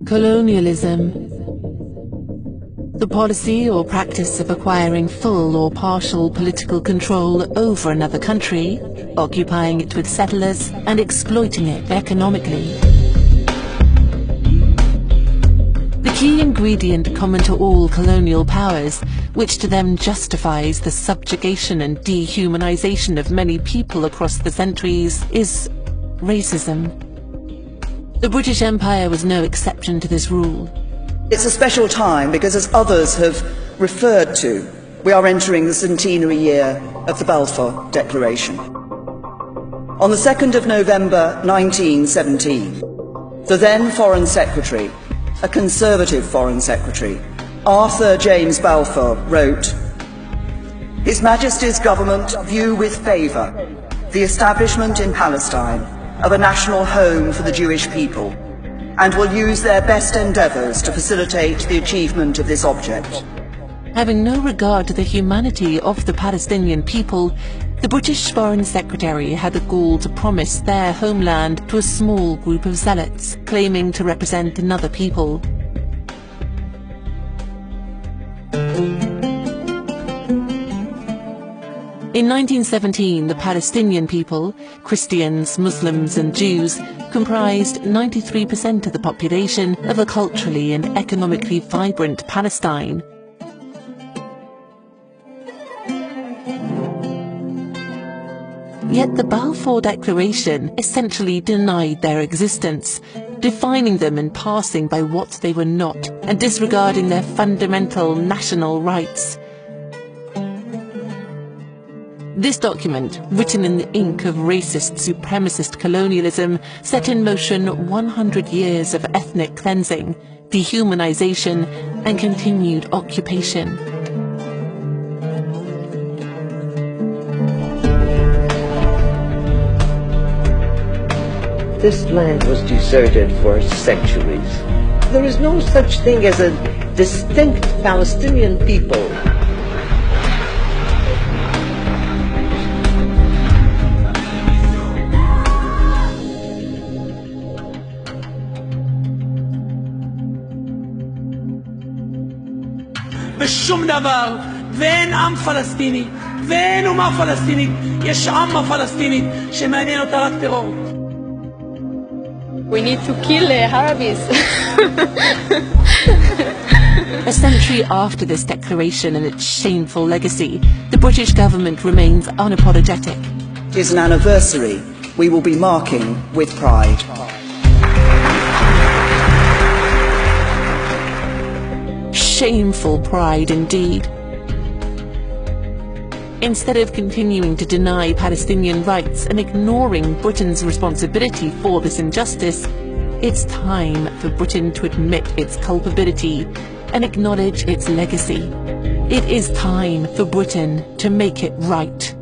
Colonialism. The policy or practice of acquiring full or partial political control over another country, occupying it with settlers, and exploiting it economically. The key ingredient common to all colonial powers, which to them justifies the subjugation and dehumanization of many people across the centuries, is racism. The British Empire was no exception to this rule. It's a special time because, as others have referred to, we are entering the centenary year of the Balfour Declaration. On the 2nd of November 1917, the then Foreign Secretary, a Conservative Foreign Secretary, Arthur James Balfour, wrote, "His Majesty's government view with favour the establishment in Palestine of a national home for the Jewish people, and will use their best endeavours to facilitate the achievement of this object." Having no regard to the humanity of the Palestinian people, the British Foreign Secretary had the gall to promise their homeland to a small group of zealots, claiming to represent another people. In 1917, the Palestinian people, Christians, Muslims and Jews, comprised 93% of the population of a culturally and economically vibrant Palestine. Yet the Balfour Declaration essentially denied their existence, defining them in passing by what they were not and disregarding their fundamental national rights. This document, written in the ink of racist, supremacist colonialism, set in motion 100 years of ethnic cleansing, dehumanization, and continued occupation. This land was deserted for centuries. There is no such thing as a distinct Palestinian people. בשום דבר, ואין עם פלסטיני, ואין אומה פלסטינית, יש עם פלסטינית שמעניין אותה רק טרור. We need to kill the Arabs. A century after this declaration and its shameful legacy, the British government remains unapologetic. It is an anniversary we will be marking with pride. Shameful pride indeed. Instead of continuing to deny Palestinian rights and ignoring Britain's responsibility for this injustice, it's time for Britain to admit its culpability and acknowledge its legacy. It is time for Britain to make it right.